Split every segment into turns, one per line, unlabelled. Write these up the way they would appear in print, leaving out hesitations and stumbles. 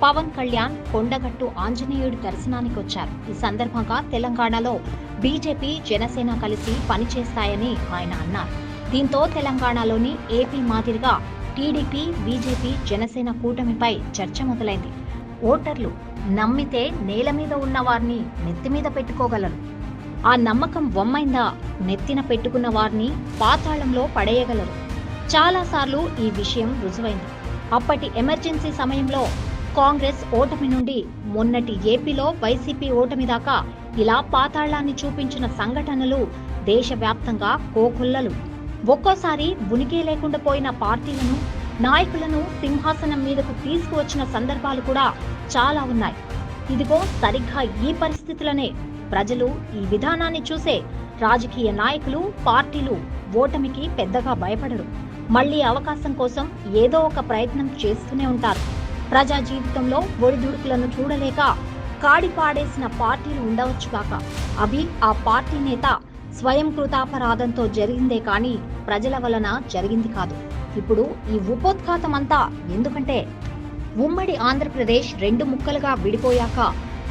పవన్ కళ్యాణ్ కొండగట్టు ఆంజనేయుడి దర్శనానికి వచ్చారు. ఈ సందర్భంగా తెలంగాణలో బీజేపీ, జనసేన కలిసి పనిచేస్తాయని ఆయన అన్నారు. దీంతో తెలంగాణలోని ఏపీ మాదిరిగా టీడీపీ, బీజేపీ, జనసేన కూటమిపై చర్చ మొదలైంది. ఓటర్లు నమ్మితే నేల మీద ఉన్న వారిని నెత్తిమీద పెట్టుకోగలరు. ఆ నమ్మకం వమ్మైందా నెత్తిన పెట్టుకున్న వారిని పాతాళంలో పడేయగలరు. చాలాసార్లు ఈ విషయం రుజువైంది. అప్పటి ఎమర్జెన్సీ సమయంలో కాంగ్రెస్ ఓటమి నుండి మొన్నటి ఏపీలో వైసీపీ ఓటమి దాకా ఇలా పాతాళాన్ని చూపించిన సంఘటనలు దేశవ్యాప్తంగా కోకొల్లలు. ఒక్కోసారి ఉనికే లేకుండా పోయిన పార్టీలను, నాయకులను సింహాసనం మీదకు తీసుకువచ్చిన సందర్భాలు కూడా చాలా ఉన్నాయి. ఇదిగో సరిగ్గా ఈ పరిస్థితులనే ప్రజలు ఈ విధానాన్ని చూసే రాజకీయ నాయకులు, పార్టీలు ఓటమికి పెద్దగా భయపడరు. మళ్లీ అవకాశం కోసం ఏదో ఒక ప్రయత్నం చేస్తూనే ఉంటారు. ప్రజా జీవితంలో ఒడిదుడుకులను చూడలేక కాడిపాడేసిన పార్టీలు ఉండవచ్చుగాక, అవి ఆ పార్టీ నేత స్వయం కృతాపరాధంతో జరిగిందే కానీ ప్రజల వలన జరిగింది కాదు. ఇప్పుడు ఈ ఉపోద్ఘాతమంతా ఎందుకంటే ఉమ్మడి ఆంధ్రప్రదేశ్ రెండు ముక్కలుగా విడిపోయాక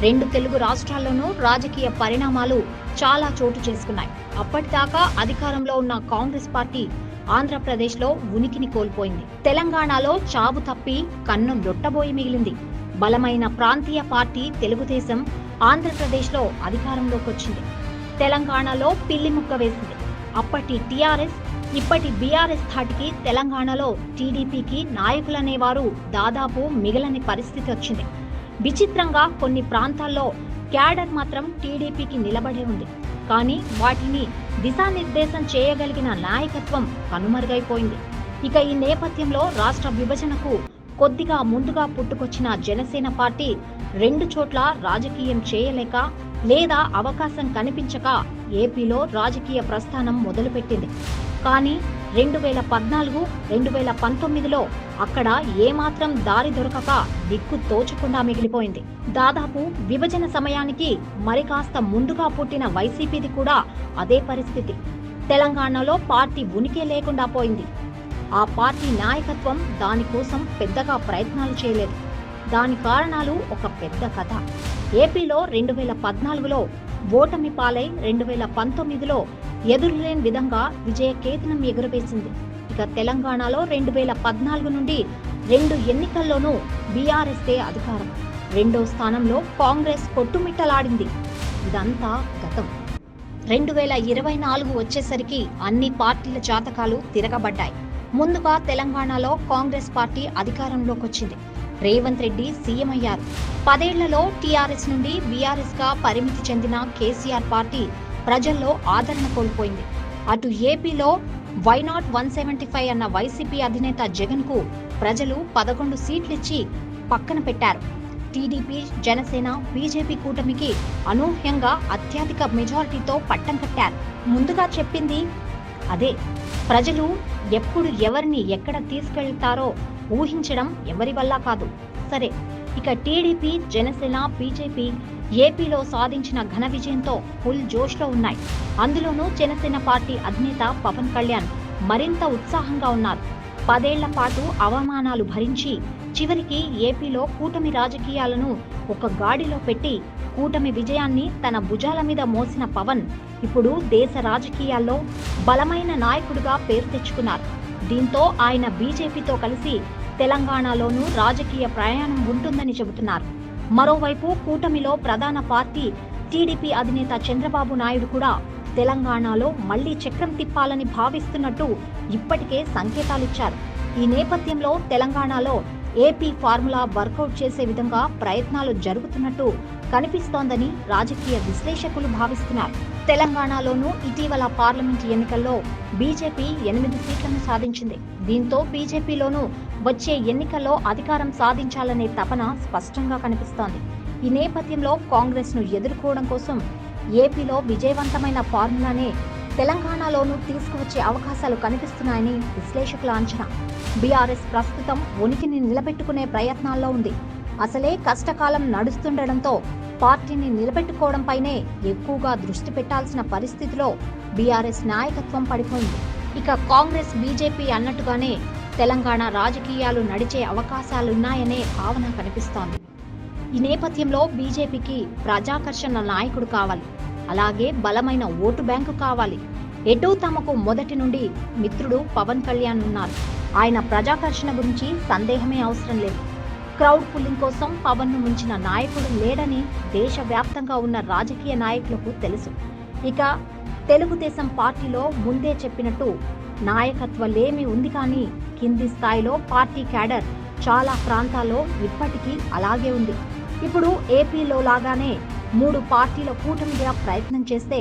రెండు తెలుగు రాష్ట్రాల్లోనూ రాజకీయ పరిణామాలు చాలా చోటు చేసుకున్నాయి. అప్పటిదాకా అధికారంలో ఉన్న కాంగ్రెస్ పార్టీ ఆంధ్రప్రదేశ్లో ఉనికిని కోల్పోయింది. తెలంగాణలో చావు తప్పి కన్ను లొట్టబోయి మిగిలింది. బలమైన ప్రాంతీయ పార్టీ తెలుగుదేశం ఆంధ్రప్రదేశ్లో అధికారంలోకి వచ్చింది. తెలంగాణలో పిల్లి ముక్క వేసింది. అప్పటి టీఆర్ఎస్, ఇప్పటి బీఆర్ఎస్ ధాటికి తెలంగాణలో టీడీపీకి నాయకులనేవారు దాదాపు మిగలని పరిస్థితి వచ్చింది. విచిత్రంగా కొన్ని ప్రాంతాల్లో క్యాడర్ మాత్రం టీడీపీకి నిలబడే ఉంది. కానీ వాటిని దిశానిర్దేశం చేయగలిగిన నాయకత్వం కనుమరుగైపోయింది. ఇక ఈ నేపథ్యంలో రాష్ట్ర విభజనకు కొద్దిగా ముందుగా పుట్టుకొచ్చిన జనసేన పార్టీ రెండు చోట్ల రాజకీయం చేయలేక లేదా అవకాశం కనిపించక ఏపీలో రాజకీయ ప్రస్థానం మొదలుపెట్టింది. కానీ 2014, 2019లో అక్కడ ఏమాత్రం దారి దొరకక దిక్కు తోచకుండా మిగిలిపోయింది. దాదాపు విభజన సమయానికి మరి కాస్త ముందుగా పుట్టిన వైసీపీది కూడా అదే పరిస్థితి. తెలంగాణలో పార్టీ ఉనికి లేకుండా పోయింది. ఆ పార్టీ నాయకత్వం దానికోసం పెద్దగా ప్రయత్నాలు చేయలేదు. దాని కారణాలు ఒక పెద్ద కథ. ఏపీలో 2014లో ఓటమి పాలై 2019లో ఎదురులేని విధంగా విజయ కేతనం ఎగురవేసింది. ఇక తెలంగాణలో 2014 నుండి రెండు ఎన్నికల్లోనూ బీఆర్ఎస్దే అధికారం. రెండో స్థానంలో కాంగ్రెస్ కొట్టుమిట్టలాడింది. ఇదంతా గతం. 2024 వచ్చేసరికి అన్ని పార్టీల జాతకాలు తిరగబడ్డాయి. ముందుగా తెలంగాణలో కాంగ్రెస్ పార్టీ అధికారంలోకి వచ్చింది. రేవంత్ రెడ్డి సీఎం అయ్యారు. 10 ఏళ్లలో టీఆర్ఎస్ నుండి బీఆర్ఎస్ గా పరిమితి చెందిన కేసీఆర్ పార్టీ ప్రజల్లో ఆదరణ కోల్పోయింది. అటు ఏపీలో వైనాట్ 175 అన్న వైసీపీ అధినేత జగన్ కు ప్రజలు 11 సీట్లిచ్చి పక్కన పెట్టారు. టీడీపీ, జనసేన, బీజేపీ కూటమికి అనూహ్యంగా అత్యధిక మెజారిటీతో పట్టం కట్టారు. ముందుగా చెప్పింది అదే. ప్రజలు ఎప్పుడు ఎవరిని ఎక్కడ తీసుకెళ్తారో ఊహించడం ఎవరి వల్ల కాదు. సరే, ఇక టీడీపీ, జనసేన, బీజేపీ ఏపీలో సాధించిన ఘన విజయంతో ఫుల్ జోష్లో ఉన్నాయి. అందులోనూ జనసేన పార్టీ అధినేత పవన్ కళ్యాణ్ మరింత ఉత్సాహంగా ఉన్నారు. 10 ఏళ్ల పాటు అవమానాలు భరించి చివరికి ఏపీలో కూటమి రాజకీయాలను ఒక గాడిలో పెట్టి కూటమి విజయాన్ని తన భుజాల మీద మోసిన పవన్ ఇప్పుడు దేశ రాజకీయాల్లో బలమైన నాయకుడిగా పేరు తెచ్చుకున్నారు. దీంతో ఆయన బీజేపీతో కలిసి తెలంగాణలోనూ రాజకీయ ప్రయాణం ఉంటుందని చెబుతున్నారు. మరోవైపు కూటమిలో ప్రధాన పార్టీ టీడీపీ అధినేత చంద్రబాబు నాయుడు కూడా తెలంగాణలో మళ్లీ చక్రం తిప్పాలని భావిస్తున్నట్టు ఇప్పటికే సంకేతాలిచ్చారు. ఈ నేపథ్యంలో తెలంగాణలో ఏపీ ఫార్ములా వర్కౌట్ చేసే విధంగా ప్రయత్నాలు జరుగుతున్నట్టు కనిపిస్తోందని రాజకీయ విశ్లేషకులు భావిస్తున్నారు. తెలంగాణలోనూ ఇటీవల పార్లమెంట్ ఎన్నికల్లో బీజేపీ 8 సీట్లను సాధించింది. దీంతో బీజేపీలోనూ వచ్చే ఎన్నికల్లో అధికారం సాధించాలనే తపన స్పష్టంగా కనిపిస్తోంది. ఈ నేపథ్యంలో కాంగ్రెస్ ను ఎదుర్కోవడం కోసం ఏపీలో విజయవంతమైన ఫార్ములానే తెలంగాణలోనూ తీసుకువచ్చే అవకాశాలు కనిపిస్తున్నాయని విశ్లేషకుల అంచనా. బీఆర్ఎస్ ప్రస్తుతం ఉనికిని నిలబెట్టుకునే ప్రయత్నాల్లో ఉంది. అసలే కష్టకాలం నడుస్తుండటంతో పార్టీని నిలబెట్టుకోవడంపైనే ఎక్కువగా దృష్టి పెట్టాల్సిన పరిస్థితిలో బీఆర్ఎస్ నాయకత్వం పడిపోయింది. ఇక కాంగ్రెస్, బీజేపీ అన్నట్టుగానే తెలంగాణ రాజకీయాలు నడిచే అవకాశాలున్నాయనే భావన కనిపిస్తోంది. ఈ నేపథ్యంలో బీజేపీకి ప్రజాకర్షణ నాయకుడు కావాలి, అలాగే బలమైన ఓటు బ్యాంకు కావాలి. ఎటూ తమకు మొదటి నుండి మిత్రుడు పవన్ కళ్యాణ్ ఉన్నారు. ఆయన ప్రజాకర్షణ గురించి సందేహమే అవసరం లేదు. క్రౌడ్ పుల్లింగ్ కోసం పవన్ను మించిన నాయకుడు లేడని దేశవ్యాప్తంగా ఉన్న రాజకీయ నాయకులకు తెలుసు. ఇక తెలుగుదేశం పార్టీలో ముందే చెప్పినట్టు నాయకత్వలేమి ఉంది, కానీ కింది స్థాయిలో పార్టీ క్యాడర్ చాలా ప్రాంతాల్లో ఇప్పటికీ అలాగే ఉంది. ఇప్పుడు ఏపీలో లాగానే 3 పార్టీల కూటమిగా ప్రయత్నం చేస్తే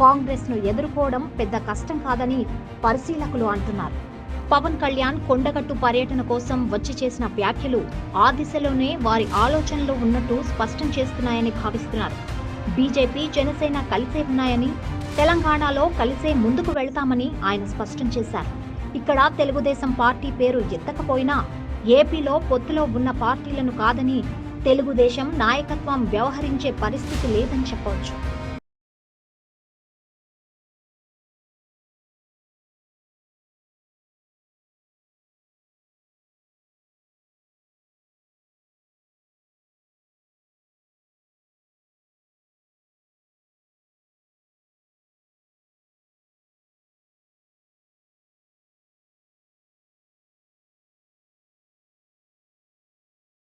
కాంగ్రెస్ను ఎదుర్కోవడం పెద్ద కష్టం కాదని పరిశీలకులు అంటున్నారు. పవన్ కళ్యాణ్ కొండగట్టు పర్యటన కోసం వచ్చి చేసిన వ్యాఖ్యలు ఆ దిశలోనే వారి ఆలోచనలు ఉన్నట్టు స్పష్టం చేస్తున్నాయని భావిస్తున్నారు. బీజేపీ జనసేన కలిసే ఉన్నాయని, తెలంగాణలో కలిసే ముందుకు వెళ్తామని ఆయన స్పష్టం చేశారు. ఇక్కడ తెలుగుదేశం పార్టీ పేరు ఎత్తకపోయినా ఏపీలో పొత్తులో ఉన్న పార్టీలను కాదని తెలుగుదేశం నాయకత్వం వ్యవహరించే పరిస్థితి లేదని చెప్పవచ్చు.